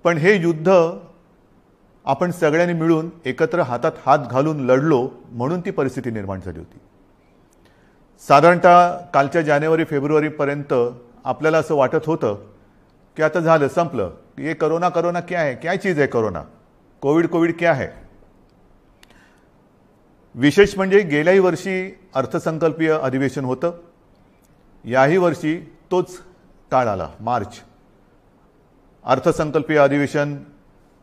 पण हे युद्ध आपण सगळ्यांनी मिळून एकत्र हातात हात घालून लढलो म्हणून ती परिस्थिती निर्माण झाली होती। साधारणतः कालच्या जानेवारी फेब्रुवारीपर्यंत आपल्याला असं वाटत होतं की आता झालं, संपलं, ये कोरोना कोरोना क्या है, क्या चीज़ है कोरोना, कोविड क्या है। विशेष म्हणजे गेल्याही वर्षी अर्थसंकल्पीय अधिवेशन होतं, याही वर्षी तोच काळ आला, मार्च। अर्थसंकल्पीय अधिवेशन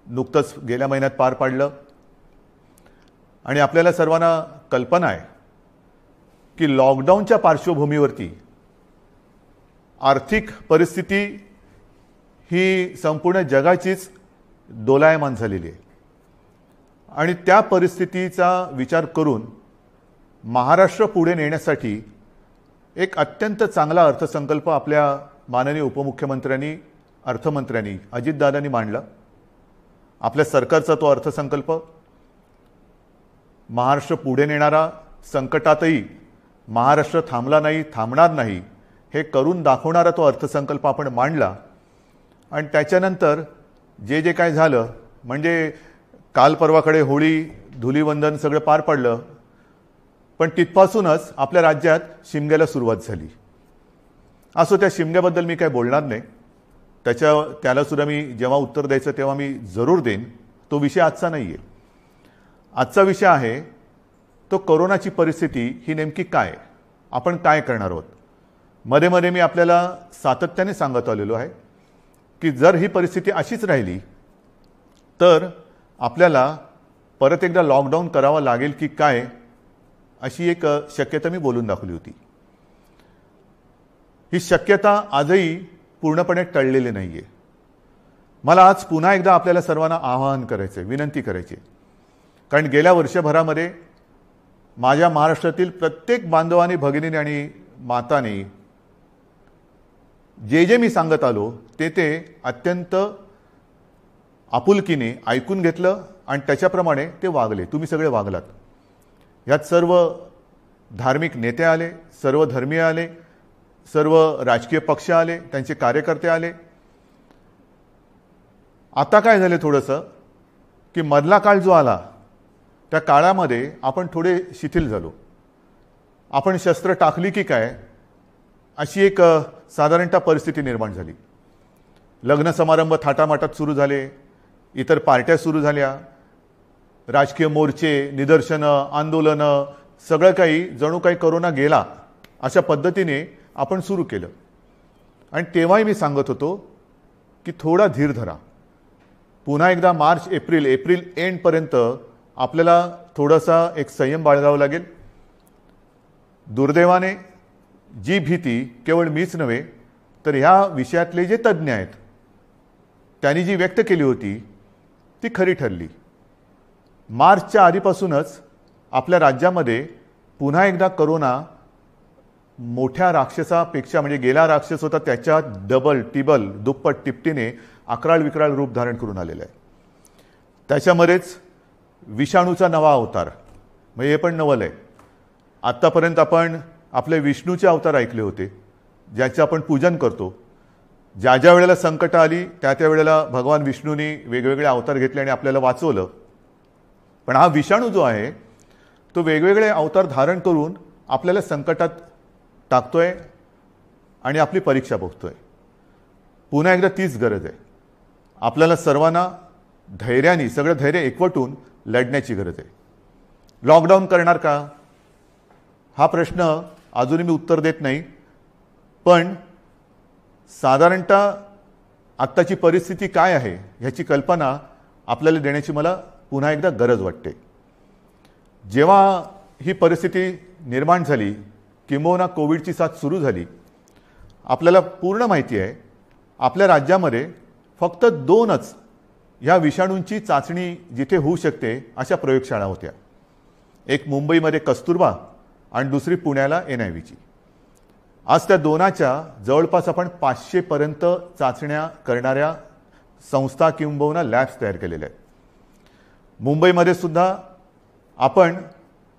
नुकतंच गेल्या महिन्यात पार पाडलं आणि आपल्याला सर्वांना कल्पना आहे की लॉकडाऊनच्या पार्श्वभूमीवरती आर्थिक परिस्थिती ही संपूर्ण जगाचीच दोलायमान झालेली आहे आणि त्या परिस्थितीचा विचार करून महाराष्ट्र पुढे नेण्यासाठी एक अत्यंत चांगला अर्थसंकल्प आपल्या माननीय उपमुख्यमंत्र्यांनी, अर्थमंत्र्यांनी, अजितदादांनी मांडला। आपल्या सरकारचा तो अर्थसंकल्प महाराष्ट्र पुढे नेणारा, संकटातही महाराष्ट्र थांबला नाही, थांबणार नाही हे करून दाखवणारा तो अर्थसंकल्प आपण मांडला। आणि त्याच्यानंतर जे जे काय झालं, म्हणजे काल परवाकडे होळी, धुलीवंदन सगळं पार पडलं, पण तिथपासूनच आपल्या राज्यात शिमग्याला सुरुवात झाली। असो, त्या शिमग्याबद्दल मी काय बोलणार नाही, त्याला सुद्धा मी जेव्हा उत्तर द्यायचं तेव्हा मी जरूर देईन। तो विषय आजचा नाही आहे। आजचा विषय आहे तो कोरोनाची परिस्थिती ही नेमकी काय, आपण काय करणार आहोत। मध्ये मध्ये मी आपल्याला सातत्याने सांगत आलेलो आहे की जर ही परिस्थिती अशीच राहिली तर आपल्याला परत एकदा लॉकडाऊन करावा लागेल की काय, अशी एक शक्यता मी बोलून दाखवली होती। ही शक्यता आजही पूर्णपणे टळलेली नाहीये। मला आज पुन्हा एकदा आपल्याला सर्वांना आवाहन करायचे, विनंती करायची, कारण गेल्या वर्षभरामध्ये माझ्या महाराष्ट्रातील प्रत्येक बांधवांनी, भगिनींनी आणि मातांनी जे जे मी सांगत आलो ते अत्यंत आपुलकीने ऐकून घेतलं आणि त्याच्याप्रमाणे ते वागले। तुम्ही सगळे वागलात। यात सर्व धार्मिक नेते आले, सर्व धर्मीय आले, सर्व राजकीय पक्ष आले, त्यांचे कार्यकर्ते आले। आता काय झाले थोडंसं की मधला काळ जो आला त्या काळामध्ये आपण थोडे शिथिल झालो। आपण शस्त्र टाकली की काय अशी एक साधारणतः परिस्थिती निर्माण झाली। लग्न समारंभ थाटामाटात सुरू झाले, इतर पार्ट्या सुरू झाल्या, राजकीय मोर्चे, निदर्शनं, आंदोलनं, सगळं काही जणू काही कोरोना गेला अशा पद्धतीने आपण सुरू केलं। आणि तेव्हाही मी सांगत होतो की थोडा धीर धरा, पुन्हा एकदा मार्च एप्रिल एंडपर्यंत आपल्याला थोडासा एक संयम बाळगावा लागेल। दुर्दैवाने जी भीती केवळ मीच नव्हे तर ह्या विषयातले जे तज्ज्ञ आहेत त्यांनी जी व्यक्त केली होती ती खरी ठरली। मार्चच्या आधीपासूनच आपल्या राज्यामध्ये पुन्हा एकदा कोरोना मोठ्या राक्षसापेक्षा, म्हणजे गेला राक्षस होता त्याच्या डबल, टिबल, दुप्पट, तिपटीने अकराळ विक्राळ रूप धारण करून आलेलं आहे। त्याच्यामध्येच विषाणूचा नवा अवतार, म्हणजे हे पण नवल आहे। आत्तापर्यंत आपण आपले विष्णूचे अवतार ऐकले होते, ज्याचे आपण पूजन करतो। ज्या ज्या वेळेला संकट आली त्या वेळेला भगवान विष्णूंनी वेगवेगळे अवतार घेतले आणि आपल्याला वाचवलं। पण हा विषाणू जो आहे तो वेगवेगळे अवतार धारण करून आपल्याला संकटात टाकतोय आणि आपली परीक्षा बघतोय। पुन्हा एकदा तीच गरज आहे, आपल्याला सर्वांना धैर्याने, सगळं धैर्य एकवटून लढण्याची गरज आहे। लॉकडाऊन करणार का हा प्रश्न अजूनही मी उत्तर देत नाही, पण साधारणतः आत्ताची परिस्थिती काय आहे ह्याची कल्पना आपल्याला देण्याची मला पुन्हा एकदा गरज वाटते। जेव्हा ही परिस्थिती निर्माण झाली, किंबहुना कोविडची साथ सुरू झाली, आपल्याला पूर्ण माहिती आहे आपल्या राज्यामध्ये फक्त 2च ह्या विषाणूंची चाचणी जिथे होऊ शकते अशा प्रयोगशाळा होत्या। एक मुंबईमध्ये कस्तुरबा आणि दुसरी पुण्याला NIVची। आज त्या दोनाच्या जवळपास आपण 500 पर्यंत चाचण्या करणाऱ्या संस्था किंबहुना लॅब्स तयार केलेल्या आहेत। मुंबईमध्ये सुद्धा आपण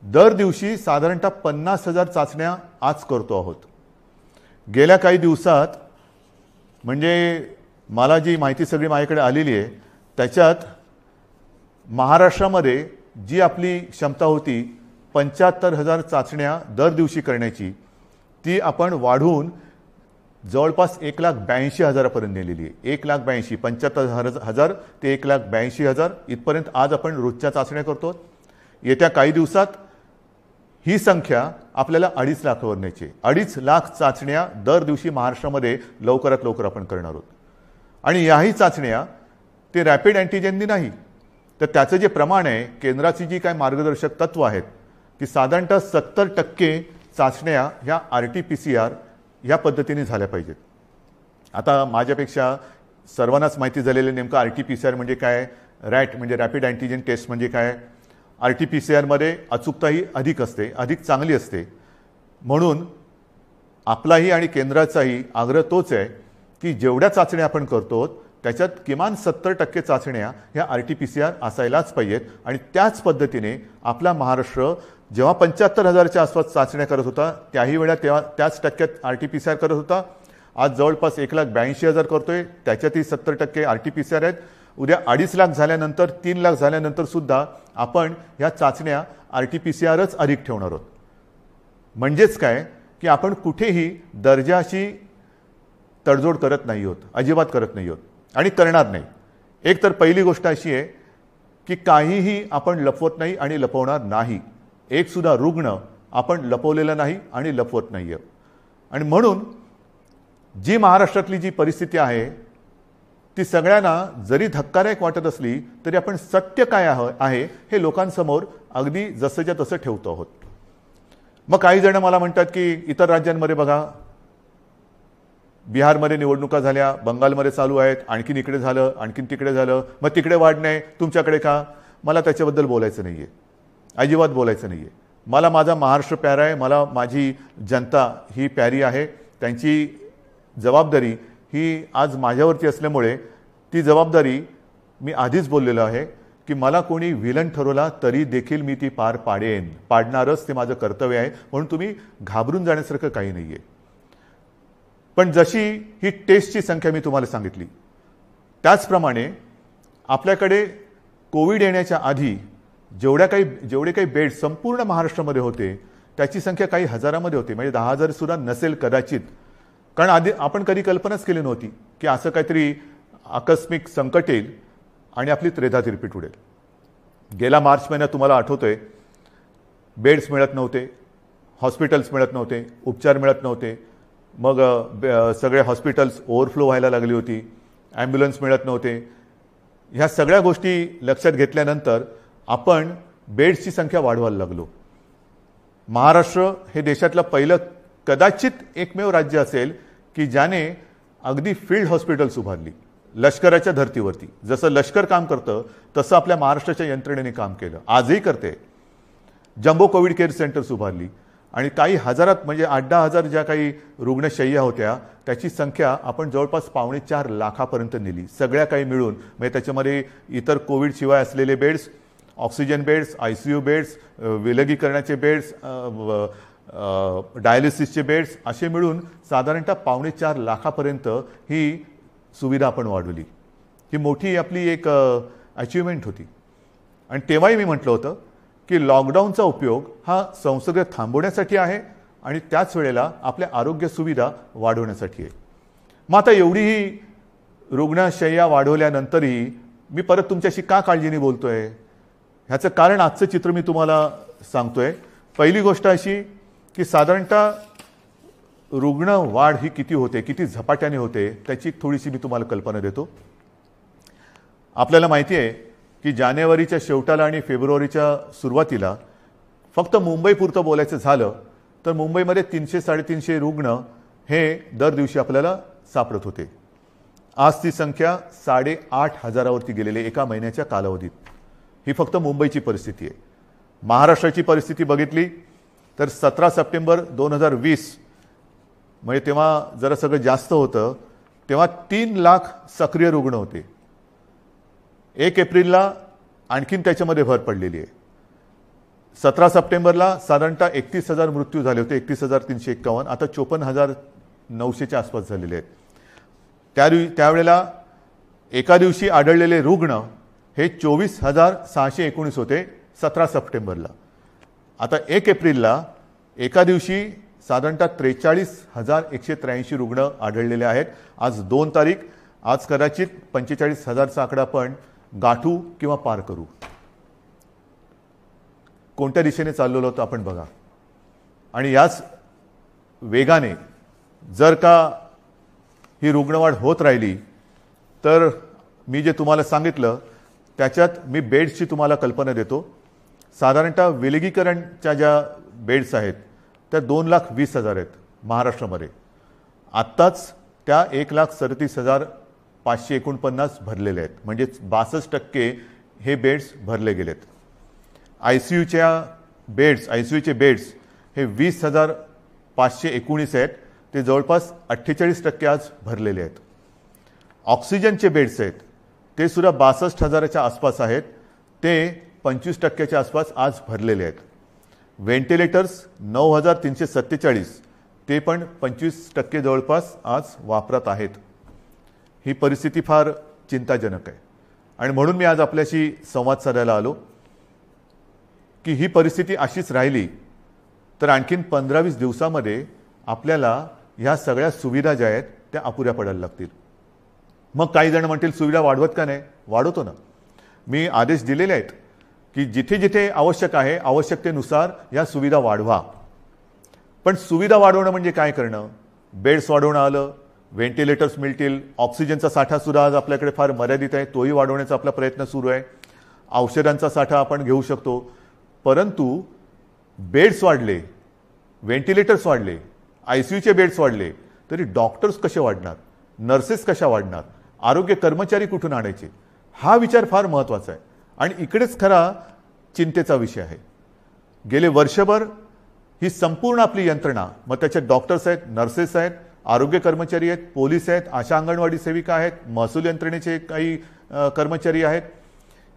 दर दिवशी साधारणतः 50,000 चाचण्या आज करतो आहोत। गेल्या काही दिवसात म्हणजे मला जी माहिती सगळी माझ्याकडे आलेली आहे त्याच्यात महाराष्ट्रामध्ये जी आपली क्षमता होती 75,000 चाचण्या दर दिवशी करण्याची, ती आपण वाढवून जवळपास 1,82,000 नेलेली आहे. 1,82,000, 75,000 ते 1,82,000 इथपर्यंत आज आपण रोजच्या चाचण्या करतो. येत्या काही दिवसात ही संख्या आपल्याला 2.5 लाखावर न्यायची. 2.5 लाख चाचण्या दर दिवशी महाराष्ट्रामध्ये लवकरात लवकर आपण करणार आहोत. आणि याही चाचण्या ते रॅपिड अँटीजेननी नाही, तर त्याचं जे प्रमाण आहे, केंद्राची जी काय मार्गदर्शक तत्व आहेत, की साधारणतः 70% चाचण्या ह्या RT-PCR ह्या पद्धतीने झाल्या पाहिजेत. आता माझ्यापेक्षा सर्वांनाच माहिती झालेलं नेमकं RT-PCR म्हणजे काय, रॅट म्हणजे रॅपिड अँटीजेन टेस्ट म्हणजे काय. RT-PCR अचूकताही अधिक असते, अधिक चांगली असते. म्हणून आपलाही आणि केंद्राचाही आग्रह तोच आहे की जेवढ्या चाचण्या आपण करतो त्याच्यात किमान 70% चाचण्या ह्या RT-PCR असायलाच पाहिजेत. आणि त्याच पद्धतीने आपला महाराष्ट्र जेव्हा 75,000च्या आसपास चाचण्या करत होता त्याही वेळा तेव्हा त्याच टक्क्यात RT-PCR करत होता. आज जवळपास 1,82,000 करतोय, त्याच्यातही 70% RT-PCR आहेत. उद्या 2.5 लाख झाल्यानंतर, 3 लाख झाल्यानंतर सुद्धा आपण ह्या चाचण्या RT-PCRच अधिक ठेवणार आहोत. म्हणजेच काय की आपण कुठेही दर्जाची तडजोड करत नाही आहोत, अजिबात करत नाही आहोत आणि करणार नाही. एक तर पहिली गोष्ट अशी आहे की काहीही आपण लपवत नाही आणि लपवणार नाही. एक सुद्धा रुग्ण आपण लपवलेला नाही आणि लपवत नाही आहे. आणि म्हणून जी महाराष्ट्रातली जी परिस्थिती आहे ती सगळ्यांना जरी धक्कादायक वाटत असली तरी आपण सत्य काय आहे हे लोकांसमोर अगदी जसंच्या तसं ठेवतो आहोत. मग काही जण मला म्हणतात की इतर राज्यांमध्ये बघा, बिहारमध्ये निवडणुका झाल्या, बंगालमध्ये चालू आहेत, आणखीन इकडे झालं, आणखीन तिकडे झालं, मग तिकडे वाढ नाही, तुमच्याकडे का. मला त्याच्याबद्दल बोलायचं नाही आहे, अजिबात बोलायचं नाही आहे. मला माझा महाराष्ट्र प्यारा आहे, मला माझी जनता ही प्यारी आहे. त्यांची जबाबदारी ही आज माझ्यावरती असल्यामुळे ती जबाबदारी मी आधीच बोललेलो आहे की मला कोणी विलन ठरवला तरी देखील मी ती पार पाडेन, पाडणारच, ते माझं कर्तव्य आहे. म्हणून तुम्ही घाबरून जाण्यासारखं काही नाही आहे. पण जशी ही टेस्टची संख्या मी तुम्हाला सांगितली त्याचप्रमाणे आपल्याकडे कोविड येण्याच्या आधी जेवढे काही बेड संपूर्ण महाराष्ट्रामध्ये होते त्याची संख्या काही हजारामध्ये होती, म्हणजे 10,000 सुद्धा नसेल कदाचित. कारण आधी आपण कधी कल्पनाच केली नव्हती की असं काहीतरी आकस्मिक संकट येईल आणि आपली त्रेधा तिरपीट उडेल. गेला मार्च महिन्यात तुम्हाला आठवतोय, बेड्स मिळत नव्हते, हॉस्पिटल्स मिळत नव्हते, उपचार मिळत नव्हते. मग सगळे हॉस्पिटल्स ओव्हरफ्लो व्हायला लागली होती, ॲम्ब्युलन्स मिळत नव्हते. ह्या सगळ्या गोष्टी लक्षात घेतल्यानंतर आपण बेड्सची संख्या वाढवायला लागलो. महाराष्ट्र हे देशातलं पहिलं कदाचित एकमेव राज्य असेल की ज्याने अगदी फील्ड हॉस्पिटल्स उभारली लष्कराच्या धर्तीवरती. जसं लष्कर काम करतं तसं आपल्या महाराष्ट्राच्या यंत्रणेने काम केलं, आजही करते. जम्बो कोविड केअर सेंटर्स उभारली आणि काही हजारात, म्हणजे 8-10 ज्या काही रुग्णशय्या होत्या त्याची संख्या आपण जवळपास 3.25 लाखापर्यंत नेली, सगळ्या काही मिळून. म्हणजे त्याच्यामध्ये इतर कोविडशिवाय असलेले beds, oxygen beds, ICU beds, विलगीकरणाचे बेड्स, डायलिसिसचे बेड्स असे मिळून साधारणतः 3.25 लाखापर्यंत ही सुविधा आपण वाढवली. ही मोठी आपली एक अचिव्हमेंट होती. आणि तेव्हाही मी म्हटलं होतं की लॉकडाऊनचा उपयोग हा संसर्ग थांबवण्यासाठी आहे आणि त्याच वेळेला आपल्या आरोग्य सुविधा वाढवण्यासाठी आहे. मग आता एवढीही रुग्णशय्या वाढवल्यानंतरही मी परत तुमच्याशी का काळजीने बोलतोय ह्याचं कारण आजचं चित्र मी तुम्हाला सांगतोय. पहिली गोष्ट अशी की साधारणतः रुग्ण वाढ ही किती होते, किती झपाट्याने होते त्याची थोडीशी मी तुम्हाला कल्पना देतो. आपल्याला माहिती आहे की जानेवारीच्या शेवटाला आणि फेब्रुवारीच्या सुरुवातीला फक्त मुंबईपुरतं बोलायचं झालं तर मुंबईमध्ये 300-350 रुग्ण हे दर दिवशी आपल्याला सापडत होते. आज ती संख्या 8,500वरती गेलेली एका महिन्याच्या कालावधीत. ही फक्त मुंबईची परिस्थिती आहे. महाराष्ट्राची परिस्थिती बघितली तर 17 सप्टेंबर 2020 म्हणजे तेव्हा जरा सगळं जास्त होतं, तेव्हा 3 लाख सक्रिय रुग्ण होते. 1 एप्रिलला आणखीन त्याच्यामध्ये भर पडलेली आहे. 17 सप्टेंबरला साधारणतः 31,000 मृत्यू झाले होते, 31,351. आता 54,900च्या आसपास झालेले आहेत. त्यावेळेला एका दिवशी आढळलेले रुग्ण हे 24,619 होते 17 सप्टेंबरला. आता 1 एप्रिलला एका दिवशी साधारणतः 43,183 रुग्ण आढळलेले आहेत. आज 2 तारीख. आज कदाचित 45,000चा आकडा आपण गाठू किंवा पार करू. कोणत्या दिशेने चाललेलो होतो आपण बघा. आणि याच वेगाने जर का ही रुग्णवाढ होत राहिली तर मी जे तुम्हाला सांगितलं त्याच्यात मी बेड्सची तुम्हाला कल्पना देतो. साधारणतः विलगीकरणच्या ज्या बेड्स आहेत त्या 2,20,000 आहेत महाराष्ट्रामध्ये. आत्ताच त्या 1,37,549 भरलेले आहेत. म्हणजे 62% हे बेड्स भरले गेलेत. आयसीयूचे बेड्स हे 20,519 आहेत. ते जवळपास 48% आज भरलेले आहेत. ऑक्सिजनचे बेड्स आहेत ते सुद्धा 62,000च्या आसपास आहेत. ते 25%च्या आसपास आज भरलेले आहेत. व्हेंटिलेटर्स 9,347 ते पण 25% जवळपास आज वापरात आहेत. ही परिस्थिती फार चिंताजनक आहे. आणि म्हणून मी आज आपल्याशी संवाद साधायला आलो की ही परिस्थिती अशीच राहिली तर आणखीन 15-20 दिवसामध्ये आपल्याला ह्या सगळ्या सुविधा ज्या आहेत त्या अपुऱ्या पडायला लागतील. मग काही जण म्हणतील सुविधा वाढवत का नाही? वाढवतो ना. मी आदेश दिलेले आहेत की जिथे जिथे आवश्यक आहे आवश्यकतेनुसार या सुविधा वाढवा. पण सुविधा वाढवणं म्हणजे काय करणं? बेड्स वाढवणं आलं, व्हेंटिलेटर्स मिळतील, ऑक्सिजनचा साठा सुद्धा आज आपल्याकडे फार मर्यादित आहे, तोही वाढवण्याचा आपला प्रयत्न सुरू आहे. औषधांचा साठा आपण घेऊ शकतो. परंतु बेड्स वाढले, व्हेंटिलेटर्स वाढले, आयसीयूचे बेड्स वाढले तरी डॉक्टर्स कसे वाढणार? नर्सेस कशा वाढणार? आरोग्य कर्मचारी कुठून आणायचे? हा विचार फार महत्त्वाचा आहे. आणि इकडेच खरा चिंतेचा विषय आहे. गेले वर्षभर ही संपूर्ण आपली यंत्रणा, मग त्याच्यात डॉक्टर्स आहेत, नर्सेस आहेत, आरोग्य कर्मचारी आहेत, पोलीस आहेत, आशा अंगणवाडी सेविका आहेत, महसूल यंत्रणेचे काही कर्मचारी आहेत,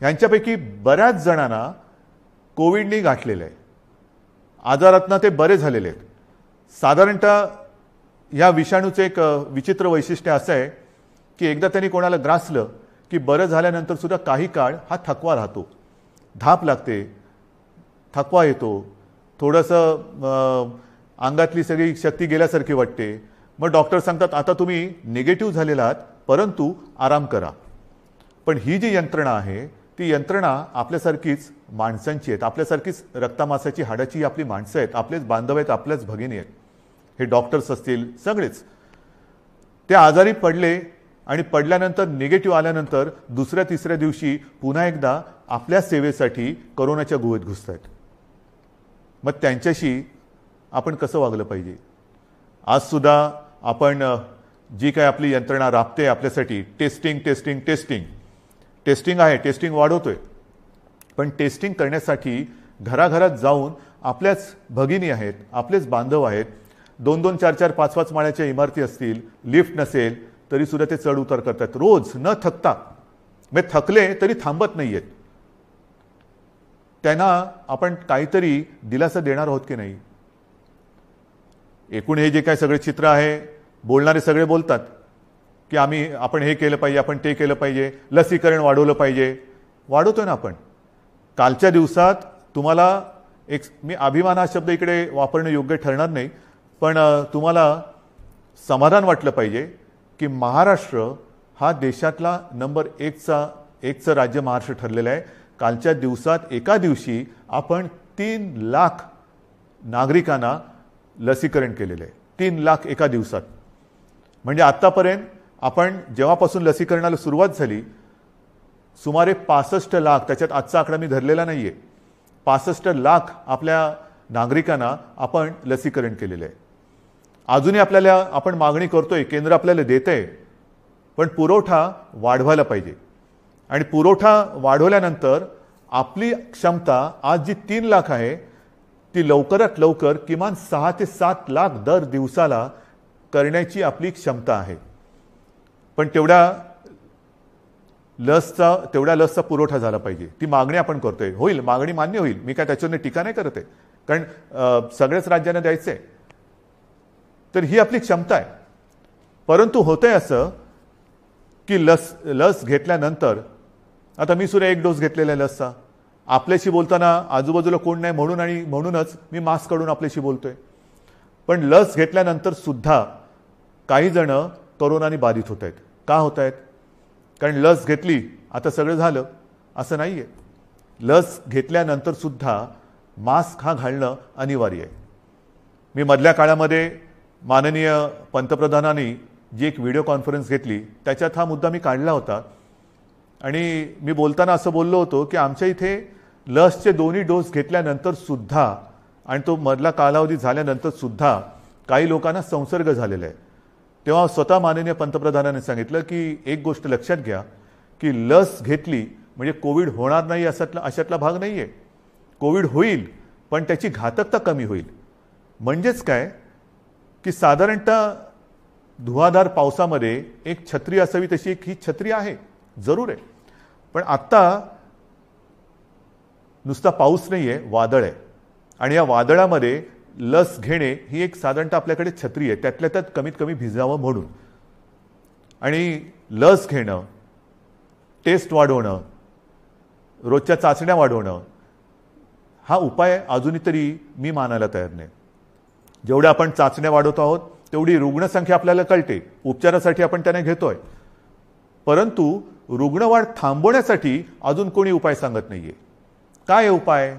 यांच्यापैकी बऱ्याच जणांना कोविडने गाठलेलं आहे. आजारातनं ते बरे झालेले आहेत. साधारणतः या विषाणूचं एक विचित्र वैशिष्ट्य असं आहे की एकदा त्यांनी कोणाला ग्रासलं की बरं झाल्यानंतर सुद्धा काही काळ हा थकवा राहतो, धाप लागते, थकवा येतो, थोडंसं अंगातली सगळी शक्ती गेल्यासारखी वाटते. मग डॉक्टर सांगतात आता तुम्ही निगेटिव्ह झालेला आहात परंतु आराम करा. पण ही जी यंत्रणा आहे ती यंत्रणा आपल्यासारखीच माणसांची आहेत, आपल्यासारखीच रक्तामासाची हाडाची आपली माणसं आहेत, आपलेच बांधव आहेत, आपल्याच भगिनी आहेत. हे डॉक्टर्स असतील सगळेच ते आजारी पडले आणि पडल्यानंतर निगेटिव्ह आल्यानंतर दुसऱ्या तिसऱ्या दिवशी पुन्हा एकदा आपल्या सेवेसाठी कोरोनाच्या गुहेत घुसत आहेत. मग त्यांच्याशी आपण कसं वागलं पाहिजे? आज सुद्धा आपण जी काय आपली यंत्रणा राबते आपल्यासाठी, टेस्टिंग टेस्टिंग टेस्टिंग टेस्टिंग आहे, टेस्टिंग वाढवतोय. पण टेस्टिंग करण्यासाठी घराघरात जाऊन आपल्याच भगिनी आहेत, आपलेच बांधव आहेत, 2-2, 4-4, 5-5 माळ्याच्या इमारती असतील, लिफ्ट नसेल तरी सुद्धा ते चढ उतार करतात रोज न थकता. मग थकले तरी थांबत नाहीयेत. त्यांना आपण काहीतरी दिलासा देणार आहोत की नाही? एकूण हे जे काय सगळे चित्र आहे, बोलणारे सगळे बोलतात की आपण हे केलं पाहिजे, आपण ते केलं पाहिजे, लसीकरण वाढवलं पाहिजे. वाढवतोय ना आपण. कालच्या दिवसात तुम्हाला मी अभिमान हा शब्द इकडे वापरणं योग्य ठरणार नाही, पण तुम्हाला समाधान वाटलं पाहिजे की महाराष्ट्र हा देशातला नंबर 1चं राज्य महाराष्ट्र ठरलेलं आहे. कालच्या दिवसात एका दिवशी आपण 3 लाख नागरिकांना लसीकरण केलेलं आहे. 3 लाख एका दिवसात. म्हणजे आत्तापर्यंत आपण जेव्हापासून लसीकरणाला सुरुवात झाली सुमारे 65 लाख, त्याच्यात आजचा आकडा मी धरलेला नाही आहे, 65 लाख आपल्या नागरिकांना आपण लसीकरण केलेलं आहे. अजूनही आपण मागणी करतोय, केंद्र आपल्याला देत आहे, पण पुरवठा वाढवायला पाहिजे. आणि पुरवठा वाढवल्यानंतर आपली क्षमता आज जी 3 लाख आहे ती लवकरात लवकर किमान 6 ते 7 लाख दर दिवसाला करण्याची आपली क्षमता आहे. पण तेवढ्या लसचा पुरवठा झाला पाहिजे. ती मागणी आपण करतोय. होईल, मागणी मान्य होईल, मी काय त्याच्यावर टीका नाही करत आहे, कारण सगळ्याच राज्यांना द्यायचं आहे. तर ही आपली क्षमता आहे. परंतु होतंय असं की लस घेतल्यानंतर, आता मी सुद्धा एक डोस घेतलेला आहे लसचा, आपल्याशी बोलताना आजूबाजूला कोण नाही म्हणून आणि म्हणूनच मी मास्क काढून आपल्याशी बोलतोय. पण लस घेतल्यानंतर सुद्धा काही जण कोरोनाने बाधित होत आहेत. का होत आहेत? कारण लस घेतली आता सगळं झालं असं नाही आहे. लस घेतल्यानंतर सुद्धा मास्क हा घालणं अनिवार्य आहे. मी मधल्या काळामध्ये माननीय पंतप्रधानांनी जी एक व्हिडिओ कॉन्फरन्स घेतली त्याच्यात हा मुद्दा मी काढला होता आणि मी बोलताना असं बोललो होतो की आमच्या इथे लसचे दोन्ही डोस घेतल्यानंतर सुद्धा आणि तो मधला कालावधी झाल्यानंतर सुद्धा काही लोकांना संसर्ग झालेला आहे. तेव्हा स्वतः माननीय पंतप्रधानांनी सांगितलं की एक गोष्ट लक्षात घ्या की लस घेतली म्हणजे कोविड होणार नाही अशातला भाग नाही आहे. कोविड होईल पण त्याची घातकता कमी होईल. म्हणजेच काय की साधारणतः धुवाधार पावसामध्ये एक छत्री असावी तशी एक ही छत्री आहे, जरूर आहे. पण आत्ता नुसता पाऊस नाही आहे, वादळ आहे आणि या वादळामध्ये लस घेणे ही एक साधारणतः आपल्याकडे छत्री आहे, त्यातल्या त्यात कमीत कमी भिजावं म्हणून. आणि लस घेणं, टेस्ट वाढवणं, रोजच्या चाचण्या वाढवणं हा उपाय अजूनही तरी मी मानायला तयार नाही. जेवढ्या आपण चाचण्या वाढवतो आहोत तेवढी रुग्णसंख्या आपल्याला कळते, उपचारासाठी आपण त्याने घेतोय. परंतु रुग्णवाढ थांबवण्यासाठी अजून कोणी उपाय सांगत नाहीये. काय आहे उपाय?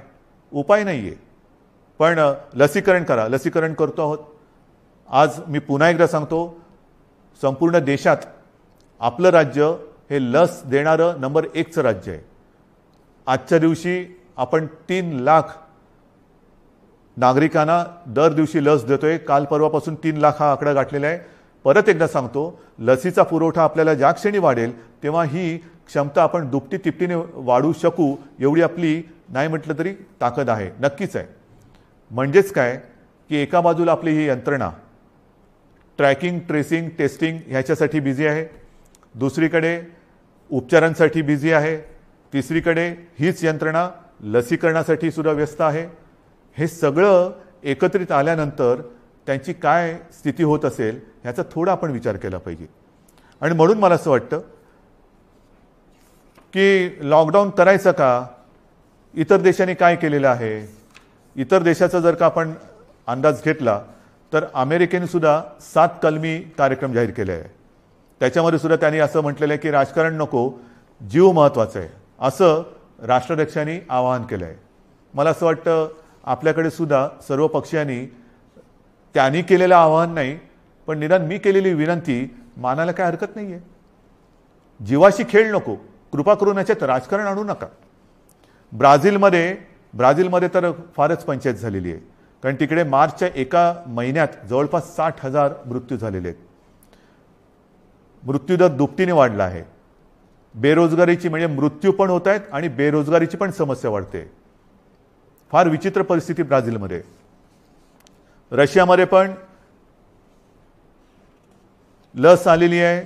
उपाय नाहीये. पण लसीकरण करा, लसीकरण करतो आहोत. आज मी पुन्हा एकदा सांगतो, संपूर्ण देशात आपलं राज्य हे लस देणारं नंबर 1चं राज्य आहे. आजच्या दिवशी आपण 3 लाख नागरिकांना दर दिवशी लस देतोय. काल परवापासून 3 लाख हा आकडा गाठलेला आहे. परत एकदा सांगतो, लसीचा पुरवठा आपल्याला ज्या क्षणी वाढेल तेव्हा ही क्षमता आपण दुपटी तिपटीने वाढवू शकू एवढी आपली नाही म्हटलं तरी ताकद आहे, नक्कीच आहे. म्हणजेच काय की एका बाजूला आपली ही यंत्रणा ट्रॅकिंग, ट्रेसिंग, टेस्टिंग ह्याच्यासाठी बिझी आहे, दुसरीकडे उपचारांसाठी बिझी आहे, तिसरीकडे हीच यंत्रणा लसीकरणासाठी सुद्धा व्यस्त आहे. हे सगळं एकत्रित आल्यानंतर त्यांची काय स्थिती होत असेल ह्याचा थोडा आपण विचार केला पाहिजे. आणि म्हणून मला असं वाटतं की लॉकडाऊन करायचं का? इतर देशांनी काय केलेलं आहे? इतर देशाचा जर का आपण अंदाज घेतला तर अमेरिकेने सुद्धा 7 कलमी कार्यक्रम जाहीर केले आहे. त्याच्यामध्ये सुद्धा त्यांनी असं म्हटलेलं आहे की राजकारण नको, जीव महत्त्वाचा आहे, असं राष्ट्राध्यक्षांनी आवाहन केलं आहे. मला असं वाटतं आपल्याकडे सुद्धा सर्व पक्षीयांनी त्यांनी केलेलं आवाहन नाही पण निदान मी केलेली विनंती मानायला काय हरकत नाही आहे. जीवाशी खेळ नको, कृपा करून याच्यात राजकारण आणू नका. ब्राझीलमध्ये तर फारच पंचायत झालेली आहे, कारण तिकडे मार्चच्या एका महिन्यात जवळपास 60,000 मृत्यू झालेले आहेत. मृत्यूदर दुपटीने वाढला आहे. बेरोजगारीची म्हणजे मृत्यू पण होत आहेत आणि बेरोजगारीची पण समस्या वाढते. फार विचित्र परिस्थिती ब्राझीलमध्ये. रशियामध्ये पण लस आलेली आहे,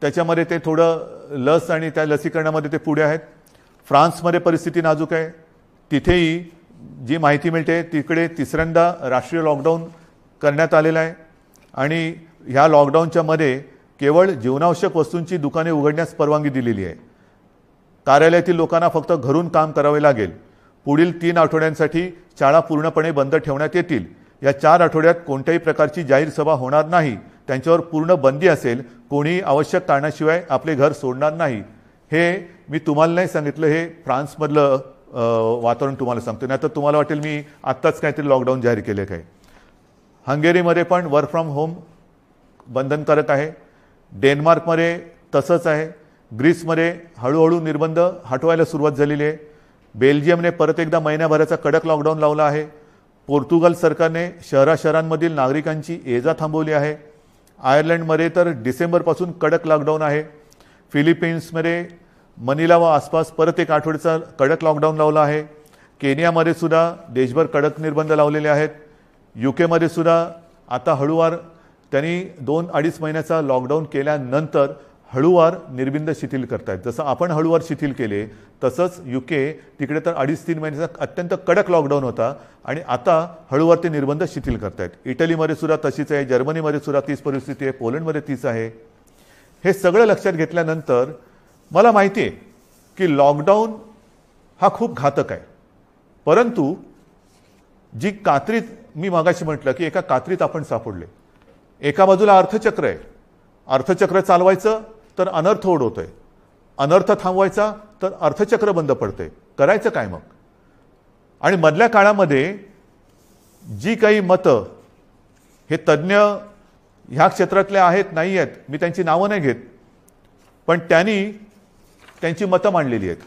त्याच्यामध्ये ते थोडं लस आणि त्या लसीकरणामध्ये ते पुढे आहेत. फ्रान्समध्ये परिस्थिती नाजूक आहे. तिथेही जी माहिती मिळते तिकडे तिसऱ्यांदा राष्ट्रीय लॉकडाऊन करण्यात आलेला आहे आणि ह्या लॉकडाऊनच्या मध्ये केवळ जीवनावश्यक वस्तूंची दुकाने उघडण्यास परवानगी दिलेली आहे. कार्यालयातील लोकांना फक्त घरून काम करावे लागेल. पुढील 3 आठवड्यांसाठी शाळा पूर्णपणे बंद ठेवण्यात येतील. या 4 आठवड्यात कोणत्याही प्रकारची जाहीर सभा होणार नाही. त्यांच्यावर पूर्ण बंदी असेल. कोणीही आवश्यक कारणाशिवाय आपले घर सोडणार नाही. हे मी तुम्हाला नाही सांगितलं, हे फ्रान्समधलं वातावरण तुम्हाला सांगतो. नाही तर तुम्हाला वाटेल मी आत्ताच काहीतरी लॉकडाऊन जाहीर केले काय. हंगेरीमध्ये पण वर्क फ्रॉम होम बंधनकारक आहे. डेन्मार्कमध्ये तसंच आहे. ग्रीसमध्ये हळूहळू निर्बंध हटवायला सुरुवात झालेली आहे. बेल्जियमने परत एकदा महिन्याभराचा कडक लॉकडाऊन लावला आहे. पोर्तुगाल सरकारने शहरांमधील नागरिकांची ये जा थांबवली आहे. आयर्लंडमध्ये तर डिसेंबरपासून कडक लॉकडाऊन आहे. फिलिपिन्समध्ये मनिला व आसपास परत एक आठवड्याचा कडक लॉकडाऊन लावला आहे. केनियामध्ये सुद्धा देशभर कडक निर्बंध लावलेले आहेत. यूकेमध्ये सुद्धा आता हळूवार त्यांनी 2-2.5 महिन्याचा लॉकडाऊन केल्यानंतर हळूवार निर्बंध शिथिल करतायत. जसं आपण हळूवार शिथिल केले तसंच यूके तिकडे तर 2.5-3 महिन्याचा अत्यंत कडक लॉकडाऊन होता आणि आता हळूवार ते निर्बंध शिथिल करतायत. इटलीमध्ये सुद्धा तशीच आहे. जर्मनीमध्ये सुद्धा तीच परिस्थिती आहे. पोलंडमध्ये तीच आहे. हे सगळं लक्षात घेतल्यानंतर मला माहिती आहे की लॉकडाऊन हा खूप घातक आहे, परंतु जी कात्रीत मी मागाशी म्हटलं की एका कात्रीत आपण सापडले. एका बाजूला अर्थचक्र आहे, अर्थचक्र चालवायचं तर अनर्थ ओढवतोय, अनर्थ थांबवायचा तर अर्थचक्र बंद पडतंय. करायचं काय मग? आणि मधल्या काळामध्ये जी काही मतं हे तज्ज्ञ ह्या क्षेत्रातले आहेत नाही आहेत, मी त्यांची नावं नाही घेत, पण त्यांनी त्यांची मतं मांडलेली आहेत.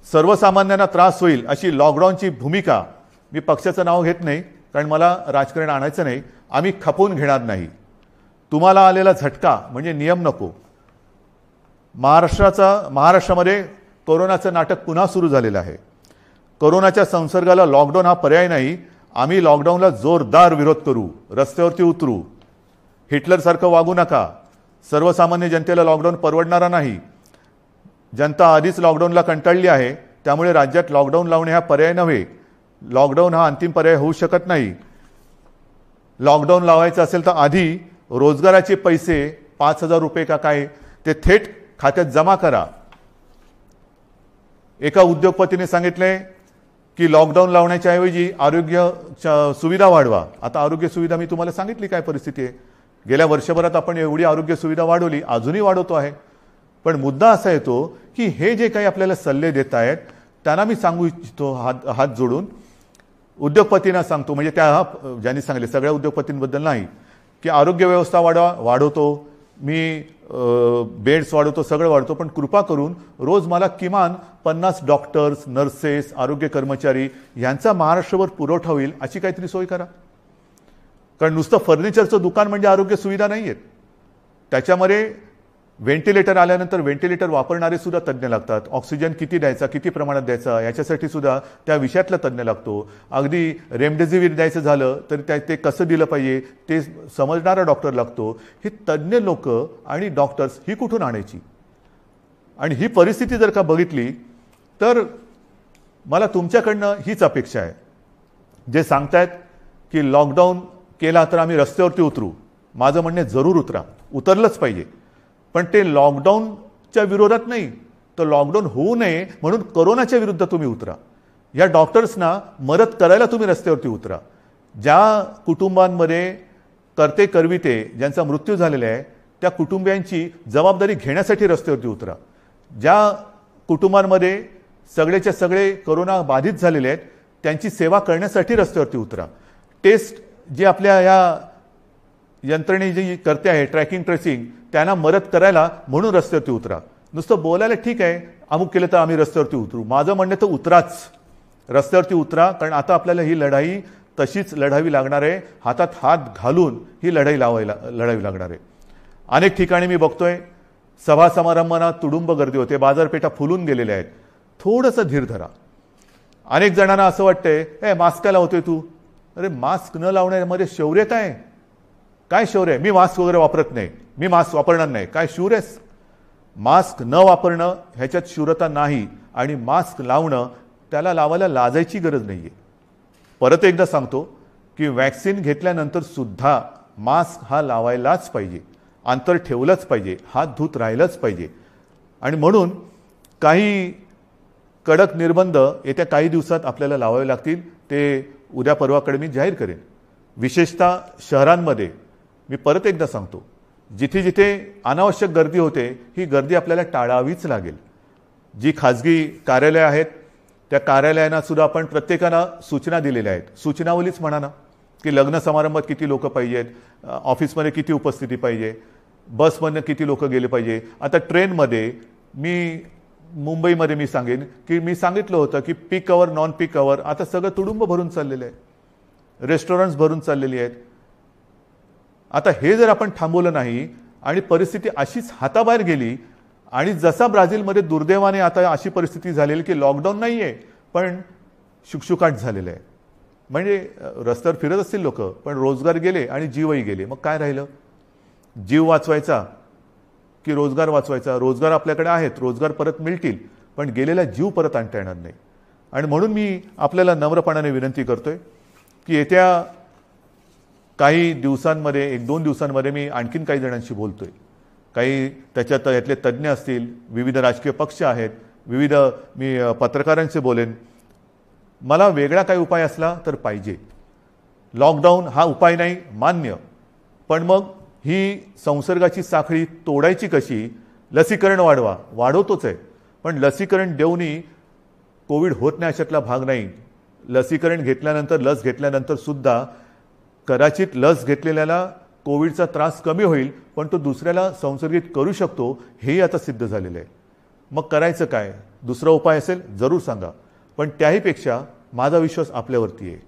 सर्वसामान्यांना त्रास होईल अशी लॉकडाऊनची भूमिका, मी पक्षाचं नाव घेत नाही कारण मला राजकारण आणायचं नाही, आम्ही खपवून घेणार नाही. तुम्हाला आलेला झटका म्हणजे नियम नको. महाराष्ट्रामध्ये कोरोनाचं नाटक पुन्हा सुरू झालेलं आहे. कोरोनाच्या संसर्गाला लॉकडाऊन हा पर्याय नाही. आम्ही लॉकडाऊनला जोरदार विरोध करू, रस्त्यावरती उतरू. हिटलरसारखं वागू नका. सर्वसामान्य जनतेला लॉकडाऊन परवडणारा नाही. जनता आधीच लॉकडाऊनला कंटाळली आहे, त्यामुळे राज्यात लॉकडाऊन लावणे हा पर्याय नव्हे. लॉकडाऊन हा अंतिम पर्याय होऊ शकत नाही. लॉकडाऊन लावायचं असेल तर आधी रोजगाराचे पैसे 5,000 रुपये का काय ते थेट खात्यात जमा करा. एका उद्योगपतीने सांगितले की लॉकडाऊन लावण्याच्या ऐवजी आरोग्य सुविधा वाढवा. आता आरोग्य सुविधा मी तुम्हाला सांगितली काय परिस्थिती आहे. गेल्या वर्षभरात आपण एवढी आरोग्य सुविधा वाढवली, अजूनही वाढवतो आहे. पण मुद्दा असा येतो की हे जे काही आपल्याला सल्ले देत आहेत त्यांना मी सांगू इच्छितो हात जोडून, उद्योगपतींना सांगतो, म्हणजे त्या ज्यांनी सांगले सगळ्या उद्योगपतींबद्दल नाही, की आरोग्य व्यवस्था वाढवतो मी, बेड्स वाढवतो, सगळं वाढवतो, पण कृपा करून रोज मला किमान 50 डॉक्टर्स, नर्सेस, आरोग्य कर्मचारी यांचा महाराष्ट्रभर पुरवठा होईल अशी काहीतरी सोय करा. कारण नुसतं फर्निचरचं दुकान म्हणजे आरोग्य सुविधा नाही आहेत. त्याच्यामध्ये व्हेंटिलेटर आल्यानंतर व्हेंटिलेटर वापरणारे सुद्धा तज्ज्ञ लागतात. ऑक्सिजन किती द्यायचा, किती प्रमाणात द्यायचा याच्यासाठी सुद्धा त्या विषयातला तज्ज्ञ लागतो. अगदी रेमडेसिवीर द्यायचं झालं तर ते कसं दिलं पाहिजे ते समजणारा डॉक्टर लागतो. ही तज्ज्ञ लोक आणि डॉक्टर्स ही कुठून आणायची? आणि ही परिस्थिती जर का बघितली तर मला तुमच्याकडनं हीच अपेक्षा आहे. जे सांगतायत की लॉकडाऊन केला तर आम्ही रस्त्यावरती उतरू, माझं म्हणणे जरूर उतरा, उतरलंच पाहिजे. पण ते लॉकडाऊनच्या विरोधात नाही, तर लॉकडाऊन होऊ नये म्हणून कोरोनाच्या विरुद्ध तुम्ही उतरा. या डॉक्टर्सना मदत करायला तुम्ही रस्त्यावरती उतरा. ज्या कुटुंबांमध्ये करते करविते ज्यांचा मृत्यू झालेला आहे त्या कुटुंबियांची जबाबदारी घेण्यासाठी रस्त्यावरती उतरा. ज्या कुटुंबांमध्ये सगळेच्या सगळे कोरोना बाधित झालेले आहेत त्यांची सेवा करण्यासाठी रस्त्यावरती उतरा. टेस्ट जे आपल्या या यंत्रणे जी करते आहे ट्रॅकिंग ट्रेसिंग त्यांना मदत करायला म्हणून रस्त्यावरती उतरा. नुसतं बोलायला ठीक आहे, अमुक केलं तर आम्ही रस्त्यावरती उतरू, माझं म्हणणं तर उतराच, रस्त्यावरती उतरा. कारण आता आपल्याला ही लढाई तशीच लढावी लागणार आहे. हातात हात घालून ही लढाई लढावी लागणार आहे. अनेक ठिकाणी मी बघतोय सभा समारंभांना तुडुंब गर्दी होते, बाजारपेठा फुलून गेलेल्या आहेत. थोडंसं धीर धरा. अनेक जणांना असं वाटतंय मास्क का लावतोय तू? अरे मास्क न लावण्यामध्ये शौर्य काय शौर्य? मी मास्क वगैरे वापरत नाही, मी मास्क वापरणार नाही, काय शूर आहेस? मास्क न वापरणं ह्याच्यात शूरता नाही. आणि मास्क लावणं त्याला लावायला लाजायची गरज नाही आहे. परत एकदा सांगतो की वॅक्सिन घेतल्यानंतर सुद्धा मास्क हा लावायलाच पाहिजे, अंतर ठेवलंच पाहिजे, हात धुत राहिलंच पाहिजे. आणि म्हणून काही कडक निर्बंध येत्या काही दिवसात आपल्याला लावावे लागतील. ते उद्या परवाकडे मी जाहीर करेन. विशेषतः शहरांमध्ये मी परत एकदा सांगतो, जिथे जिथे अनावश्यक गर्दी होते ही गर्दी आपल्याला टाळावीच लागेल. जी खाजगी कार्यालय आहेत त्या कार्यालयांना सुद्धा आपण प्रत्येकाला सूचना दिलेल्या आहेत. सूचनावलीच म्हणा ना, की लग्न समारंभात किती लोक पाहिजेत, ऑफिसमध्ये किती उपस्थिती पाहिजे, बसमधनं किती लोक गेले पाहिजे. आता ट्रेनमध्ये मुंबईमध्ये मी सांगेन की मी सांगितलं होतं की पीक अवर नॉन पीक अवर आता सगळं तुडुंब भरून चाललेलं आहे, रेस्टॉरंट्स भरून चाललेली आहेत. आता हे जर आपण थांबवलं नाही आणि परिस्थिती अशीच हाताबाहेर गेली आणि जसा ब्राझीलमध्ये दुर्दैवाने आता अशी परिस्थिती झालेली की लॉकडाऊन नाही आहे पण शुकशुकाट झालेलं आहे, म्हणजे रस्त्यावर फिरत असतील लोक पण रोजगार गेले आणि जीवही गेले. मग काय राहिलं? जीव वाचवायचा की रोजगार वाचवायचा? रोजगार आपल्याकडे आहेत, रोजगार परत मिळतील, पण गेलेला जीव परत आणता येणार नाही. आणि म्हणून मी आपल्याला नम्रपणाने विनंती करतोय की येत्या काही दिवसांमध्ये 1-2 दिवसांमध्ये मी आणखीन काही जणांशी बोलतोय. काही त्याच्यात यातले तज्ज्ञ असतील, विविध राजकीय पक्ष आहेत, विविध मी पत्रकारांशी बोलेन. मला वेगळा काही उपाय असला तर पाहिजे. लॉकडाऊन हा उपाय नाही, मान्य. पण मग ही संसर्गाची साखळी तोडायची कशी? लसीकरण वाढवतोच आहे, पण लसीकरण देऊनही कोविड होत नाही अशातला भाग नाही. लसीकरण घेतल्यानंतर, लस घेतल्यानंतर सुद्धा कदाचित लस घेतलेल्याला कोविडचा त्रास कमी होईल, पण तो दुसऱ्याला संसर्गित करू शकतो, हेही आता सिद्ध झालेलं आहे. मग करायचं काय? दुसरा उपाय असेल जरूर सांगा, पण त्याहीपेक्षा माझा विश्वास आपल्यावरती आहे.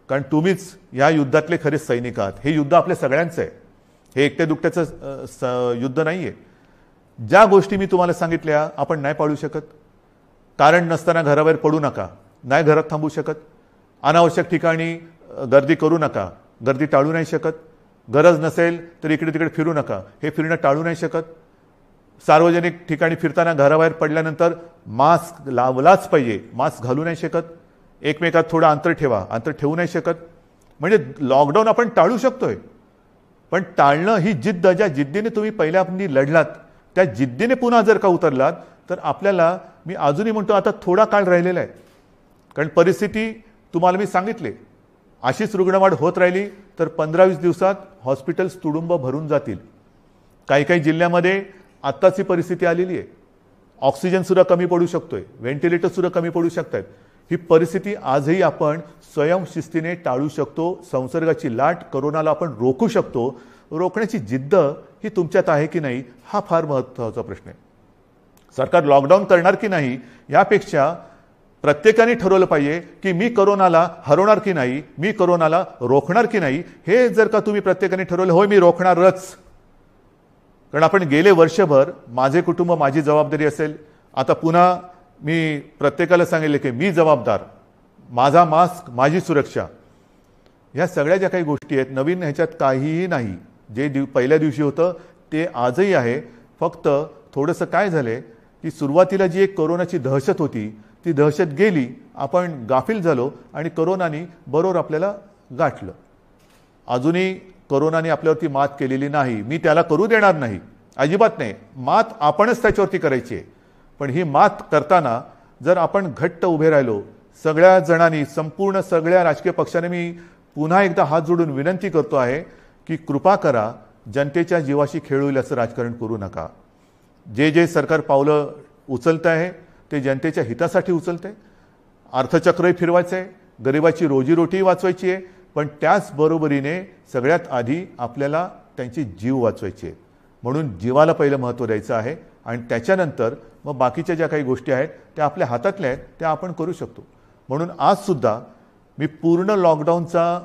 कारण तुम्हीच या युद्धातले खरे सैनिक आहात. हे युद्ध आपल्या सगळ्यांचं आहे, हे एकट्या दुकट्याचं युद्ध नाही आहे. ज्या गोष्टी मी तुम्हाला सांगितल्या आपण नाही पाळू शकत. कारण नसताना घराबाहेर पडू नका, नाही घरात थांबू शकत. अनावश्यक ठिकाणी गर्दी करू नका, गर्दी टाळू नाही शकत. गरज नसेल तर इकडे तिकडे फिरू नका, हे फिरणं टाळू नाही शकत. सार्वजनिक ठिकाणी फिरताना घराबाहेर पडल्यानंतर मास्क लावलाच पाहिजे, मास्क घालू नाही शकत. एकमेकात थोडं अंतर ठेवा, अंतर ठेवू नाही शकत. म्हणजे लॉकडाऊन आपण टाळू शकतोय, पण टाळणं ही जिद्द, ज्या जिद्दीने तुम्ही पहिल्या लढलात त्या जिद्दीने पुन्हा जर का उतरलात तर आपल्याला, मी अजूनही म्हणतो आता थोडा काळ राहिलेला आहे. कारण परिस्थिती तुम्हाला मी सांगितले, अशीच रुग्णवाढ होत राहिली तर 15-20 दिवसात हॉस्पिटल्स तुडुंब भरून जातील. काही काही जिल्ह्यामध्ये आत्ताची परिस्थिती आलेली आहे. ऑक्सिजन सुद्धा कमी पडू शकतोय, व्हेंटिलेटर सुद्धा कमी पडू शकतात. ही परिस्थिती आजही आपण स्वयंशिस्तीने टाळू शकतो. संसर्गाची लाट, कोरोनाला आपण रोखू शकतो. रोखण्याची जिद्द ही तुमच्यात आहे की नाही, हा फार महत्त्वाचा प्रश्न आहे. सरकार लॉकडाऊन करणार की नाही यापेक्षा प्रत्येकाने ठरवलं पाहिजे की मी कोरोनाला हरवणार की नाही, मी कोरोनाला रोखणार की नाही. हे जर का तुम्ही प्रत्येकाने ठरवलं, होय मी रोखणारच. कारण आपण गेले वर्षभर माझे कुटुंब माझी जबाबदारी असेल, आता पुन्हा मी प्रत्येकाला सांगितले की मी जबाबदार, माझा मास्क माझी सुरक्षा. ह्या सगळ्या ज्या काही गोष्टी आहेत, नवीन ह्याच्यात काहीही नाही. जे पहिल्या दिवशी होतं ते आजही आहे. फक्त थोडंसं काय झालंय की सुरुवातीला जी एक कोरोनाची दहशत होती ती दहशत गेली, आपण गाफील झालो आणि कोरोनाने बरोबर आपल्याला गाठलं. अजूनही कोरोनाने आपल्यावरती मात केलेली नाही, मी त्याला करू देणार नाही, अजिबात नाही. मात आपणच त्याच्यावरती करायची आहे. पण ही मात करताना जर आपण घट्ट उभे राहिलो, सगळ्या जणांनी, संपूर्ण सगळ्या राजकीय पक्षाने मी पुन्हा एकदा हात जोडून विनंती करतो आहे की कृपा करा, जनतेच्या जीवाशी खेळ होईल असं राजकारण करू नका. जे सरकार पावलं उचलत आहे ते जनतेच्या हितासाठी उचलते. अर्थचक्रही फिरवायचं आहे, गरिबाची रोजीरोटी वाचवायची आहे, पण त्याचबरोबरीने सगळ्यात आधी आपल्याला त्यांची जीव वाचवायची आहे. म्हणून जीवाला पहिलं महत्त्व द्यायचं आहे आणि त्याच्यानंतर मग बाकीच्या ज्या काही गोष्टी आहेत त्या आपल्या हातातल्या आहेत त्या आपण करू शकतो. म्हणून आजसुद्धा मी पूर्ण लॉकडाऊनचा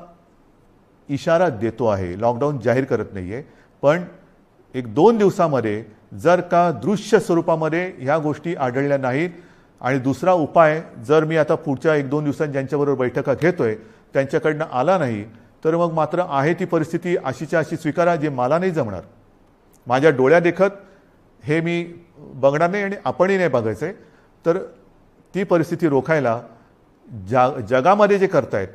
इशारा देतो आहे, लॉकडाऊन जाहीर करत नाही आहे. पण 1-2 दिवसामध्ये जर का दृश्य स्वरूपामध्ये ह्या गोष्टी आढळल्या नाहीत आणि दुसरा उपाय जर मी आता पुढच्या 1-2 दिवसांत ज्यांच्याबरोबर बैठका घेतोय त्यांच्याकडनं आला नाही तर मग मात्र आहे ती परिस्थिती अशीच्या अशी स्वीकारा, जे मला नाही जमणार. माझ्या डोळ्या देखत हे मी बघणार नाही आणि आपणही नाही बघायचं आहे. तर ती परिस्थिती रोखायला जगामध्ये जे करतायत,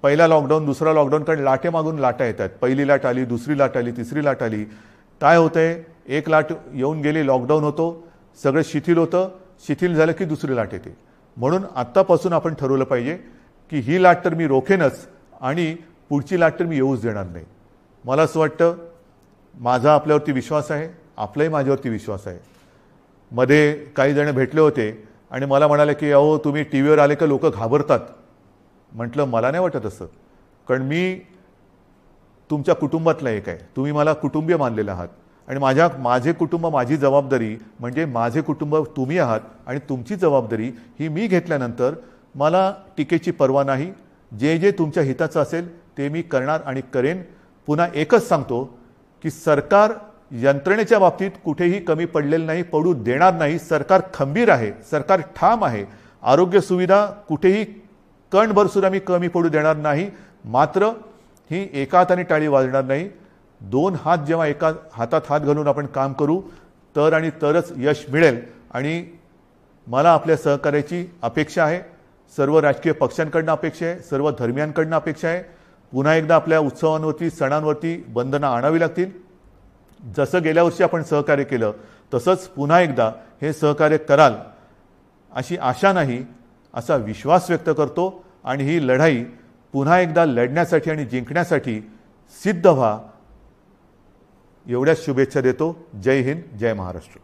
पहिला लॉकडाऊन दुसरा लॉकडाऊन, कारण लाटे मागून लाटा येतात. पहिली लाट आली, दुसरी लाट आली, तिसरी लाट आली. काय होतंय, एक लाट येऊन गेली, लॉकडाऊन होतो, सगळं शिथिल होतं, शिथिल झालं की दुसरी लाट येते. म्हणून आत्तापासून आपण ठरवलं पाहिजे की ही लाट तर मी रोखेनच आणि पुढची लाट तर मी येऊच देणार नाही. मला असं वाटतं, माझा आपल्यावरती विश्वास आहे, आपलाही माझ्यावरती विश्वास आहे. मध्ये काही जण भेटले होते आणि मला म्हणाले की अहो तुम्ही टी व्हीवर आले का लोक घाबरतात. म्हटलं मला नाही वाटत असं, कारण मी तुमच्या कुटुंबातला एक आहे, तुम्ही मला कुटुंबीय मानलेले आहात आणि माझे कुटुंब माझी जबाबदारी, म्हणजे माझे कुटुंब तुम्ही आहात आणि तुमची जबाबदारी ही मी घेतल्यानंतर मला टीकेची पर्वा नाही. जे तुमच्या हिताचं असेल ते मी करणार आणि करेन. पुन्हा एकच सांगतो की सरकार यंत्रणेच्या बाबतीत कुठेही कमी पडलेलं नाही, पडू देणार नाही. सरकार खंबीर आहे, सरकार ठाम आहे. आरोग्य सुविधा कुठेही कणभर सुद्धा मी कमी पडू देणार नाही. मात्र ही एका हाताने टाळी वाजणार नाही. 2 हात जेव्हा एका हातात हात घालून आपण काम करू तर आणि तरच यश मिळेल. आणि मला आपल्या सहकार्याची अपेक्षा आहे. सर्व राजकीय पक्षांकडनं अपेक्षा आहे, सर्व धर्मियांकडनं अपेक्षा आहे. पुन्हा एकदा आपल्या उत्सवांवरती, सणांवरती बंधनं आणावी लागतील. जसं गेल्या वर्षी आपण सहकार्य केलं तसंच पुन्हा एकदा हे सहकार्य कराल अशी आशा नाही, असा विश्वास व्यक्त करतो. आणि ही लढाई पुन्हा एकदा लढण्यासाठी आणि जिंकण्यासाठी सिद्ध व्हा, एवढ्याच शुभेच्छा देतो. जय हिंद, जय महाराष्ट्र.